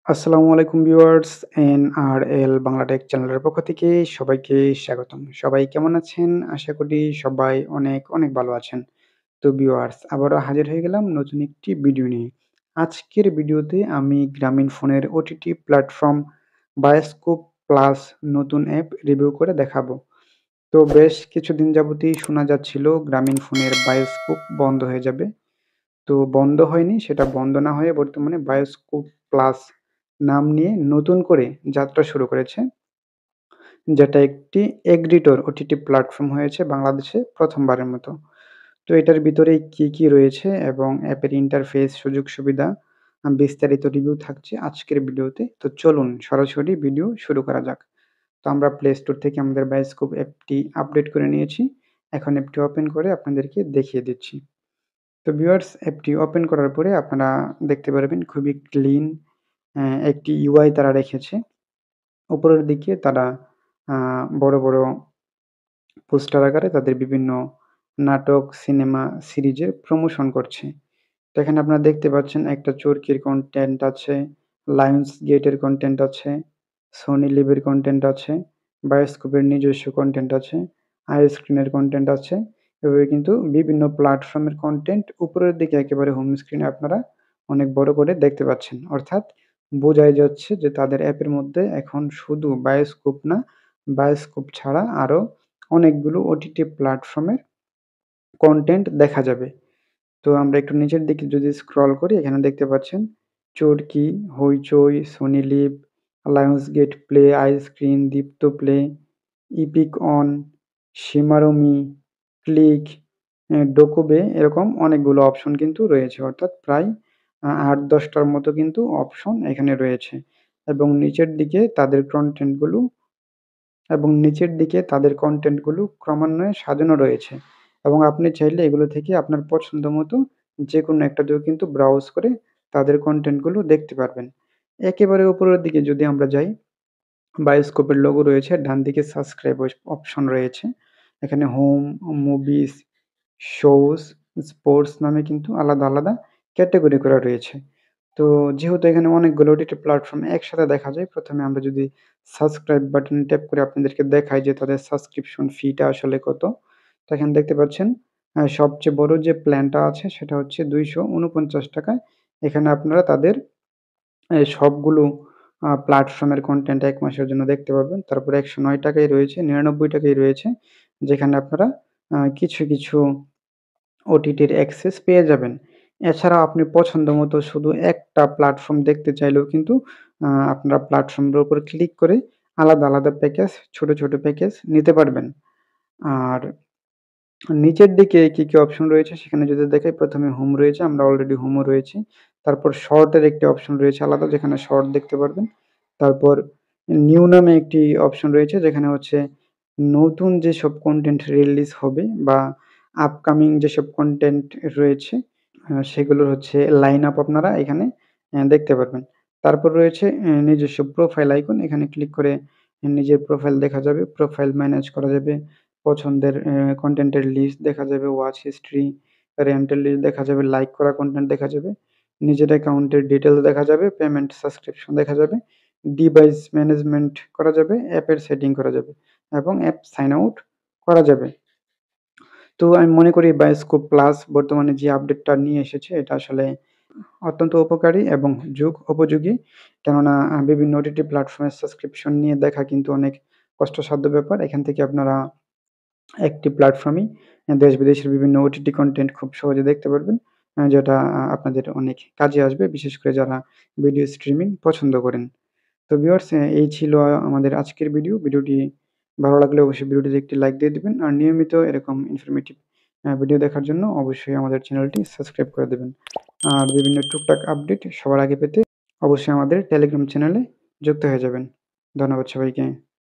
আসসালামু আলাইকুম viewers, NRL Bangla take চ্যানেলের পক্ষ থেকে সবাইকে স্বাগতম। সবাই কেমন আছেন? আশা করি সবাই অনেক, অনেক ভালো আছেন। তো ভিউয়ার্স, আবারও হাজির হয়ে গেলাম নতুন একটি ভিডিও নিয়ে। আজকের ভিডিওতে আমি গ্রামীণফোনের ওটিটি প্ল্যাটফর্ম বায়োস্কোপ প্লাস নতুন অ্যাপ রিভিউ করে দেখাবো। তো বেশ কিছুদিন যাবতই শোনা যাচ্ছিল গ্রামীণফোনের বায়োস্কোপ বন্ধ হয়ে যাবে। তো বন্ধ হয়নি, সেটা বন্ধ না হয়ে বর্তমানে বায়োস্কোপ প্লাস নাম নিয়ে নতুন করে যাত্রা শুরু করেছে। যেটা একটি এগ্রিটর ওটিটি প্ল্যাটফর্ম হয়েছে বাংলাদেশে প্রথমবারের মতো। তো এটার ভিতরে কি, কি রয়েছে এবং অ্যাপের ইন্টারফেস, সুযোগ-সুবিধা বিস্তারিত রিভিউ থাকছে আজকের ভিডিওতে। তো চলুন সরাসরি ভিডিও শুরু করা যাক। তো আমরা প্লে স্টোর থেকে আমাদের বায়োস্কোপ অ্যাপটি আপডেট করে নিয়েছি। এখন অ্যাপটি ওপেন করে আপনাদেরকে দেখিয়ে দিচ্ছি। তো ভিউয়ার্স, অ্যাপটি ওপেন করার পরে আপনারা দেখতে পারবেন খুবই ক্লিন একটি ইউআই তারা রেখেছে। উপরের দিকে তারা আ বড়, বড় পোস্টার আকারে তাদের বিভিন্ন নাটক, সিনেমা, সিরিজের প্রমোশন করছে। তো এখানে আপনারা দেখতে পাচ্ছেন একটা চরকির কনটেন্ট আছে, লায়ন্স গেটের কনটেন্ট আছে, সনি লিভের কনটেন্ট আছে, বায়োস্কোপের নিজস্ব কনটেন্ট আছে, আইস্ক্রিনের কনটেন্ট আছে। এভাবে কিন্তু বিভিন্ন প্ল্যাটফর্মের কনটেন্ট উপরের দিকে একেবারে হোম স্ক্রিনে আপনারা অনেক বড় করে দেখতে পাচ্ছেন। অর্থাৎ বোঝাই যাচ্ছে যে তাদের অ্যাপের মধ্যে এখন শুধু বায়োস্কোপ না, বায়োস্কোপ ছাড়া আরও অনেকগুলো ওটিটি প্ল্যাটফর্মের কনটেন্ট দেখা যাবে। তো আমরা একটু নিচের দিকে যদি স্ক্রল করি এখানে দেখতে পাচ্ছেন Chorki, Hoichoi, Sony LIV, Lionsgate Play, iScreen, Deepto Play, Epic On, ShemarooMe, Klikk, ডোকোবে এরকম অনেকগুলো অপশন কিন্তু রয়েছে। অর্থাৎ প্রায় ৮-১০ টার মতো কিন্তু অপশন এখানে রয়েছে। এবং নিচের দিকে তাদের কনটেন্টগুলো ক্রমান্বয়ে সাজানো রয়েছে এবং আপনি চাইলে এগুলো থেকে আপনার পছন্দ মতো যেকোনো একটাতেও কিন্তু ব্রাউজ করে তাদের কনটেন্টগুলো দেখতে পারবেন। একেবারে উপরের দিকে যদি আমরা যাই, বায়োস্কোপের লোগো রয়েছে, ডান দিকে সাবস্ক্রাইব অপশন রয়েছে। এখানে হোম, মুভিজ, শোজ, স্পোর্টস নামে কিন্তু আলাদা, আলাদা ক্যাটেগরি করা রয়েছে। তো যেহেতু এখানে অনেকগুলো ওটিটি প্ল্যাটফর্ম একসাথে দেখা যায়, ১ম এ আমরা যদি সাবস্ক্রাইব বাটনে ট্যাপ করে আপনাদেরকে দেখাই যে তাদের সাবস্ক্রিপশন ফিটা আসলে কত। তো এখানে দেখতে পাচ্ছেন সবচেয়ে বড় যে প্ল্যানটা আছে সেটা হচ্ছে ৳২৪৯ এখানে আপনারা তাদের সবগুলো প্ল্যাটফর্মের কনটেন্ট ১ মাসের জন্য দেখতে পারবেন। তারপরে ৳১০৯ রয়েছে, ৳৯৯ রয়েছে যেখানে আপনারা কিছু, কিছু ওটিটির অ্যাক্সেস পেয়ে যাবেন। এছাড়াও আপনি পছন্দমতো শুধু একটা প্ল্যাটফর্ম দেখতে চাইলেও কিন্তু আপনারা প্ল্যাটফর্মের উপর ক্লিক করে আলাদা, আলাদা প্যাকেজ, ছোট, ছোট প্যাকেজ নিতে পারবেন। আর নিচের দিকে কি, কি অপশন রয়েছে সেখানে যদি দেখাই ১ম এ হোম রয়েছে, আমরা অলরেডি হোমও রয়েছি। তারপর শর্টের একটি অপশন রয়েছে আলাদা যেখানে শর্ট দেখতে পারবেন। তারপর নিউ নামে একটি অপশন রয়েছে যেখানে হচ্ছে নতুন যেসব কনটেন্ট রিলিজ হবে বা আপকামিং যেসব কনটেন্ট রয়েছে সেগুলোর হচ্ছে লাইন আপ আপনারা এখানে দেখতে পারবেন। তারপর রয়েছে নিজস্ব প্রোফাইল আইকন। এখানে ক্লিক করে নিজের প্রোফাইল দেখা যাবে, প্রোফাইল ম্যানেজ করা যাবে। পছন্দের কনটেন্টের লিস্ট দেখা যাবে, ওয়াচ হিস্ট্রি, রেন্টাল লিস্ট দেখা যাবে, লাইক করা কনটেন্ট দেখা যাবে, নিজের অ্যাকাউন্টের ডিটেইলস দেখা যাবে, পেমেন্ট সাবস্ক্রিপশন দেখা যাবে, ডিভাইস ম্যানেজমেন্ট করা যাবে, অ্যাপের সেটিং করা যাবে এবং অ্যাপ সাইন আউট করা যাবে। তো আমি মনে করি বায়োস্কোপ প্লাস বর্তমানে যে আপডেটটা নিয়ে এসেছে এটা আসলে অত্যন্ত উপকারী এবং যুগ উপযোগী। কেননা বিভিন্ন ওটিটি প্ল্যাটফর্মের সাবস্ক্রিপশন নিয়ে দেখা কিন্তু অনেক কষ্টসাধ্য ব্যাপার। এখান থেকে আপনারা একটি প্ল্যাটফর্মেই দেশ-বিদেশের বিভিন্ন ওটিটি কনটেন্ট খুব সহজে দেখতে পারবেন। যেটা আপনাদের অনেক কাজে আসবে। বিশেষ করে যারা ভিডিও স্ট্রিমিং পছন্দ করেন। তো ভিউয়ার্স, এই ছিল আমাদের আজকের ভিডিও। ভিডিওটি ভালো লাগলে অবশ্যই ভিডিওটিতে একটি লাইক দিয়ে দিবেন। আর নিয়মিত এরকম ইনফরমেটিভ ভিডিও দেখার জন্য অবশ্যই আমাদের চ্যানেলটি সাবস্ক্রাইব করে দেবেন। আর বিভিন্ন টুকটাক আপডেট সবার আগে পেতে অবশ্যই আমাদের টেলিগ্রাম চ্যানেলে যুক্ত হয়ে যাবেন। ধন্যবাদ সবাইকে।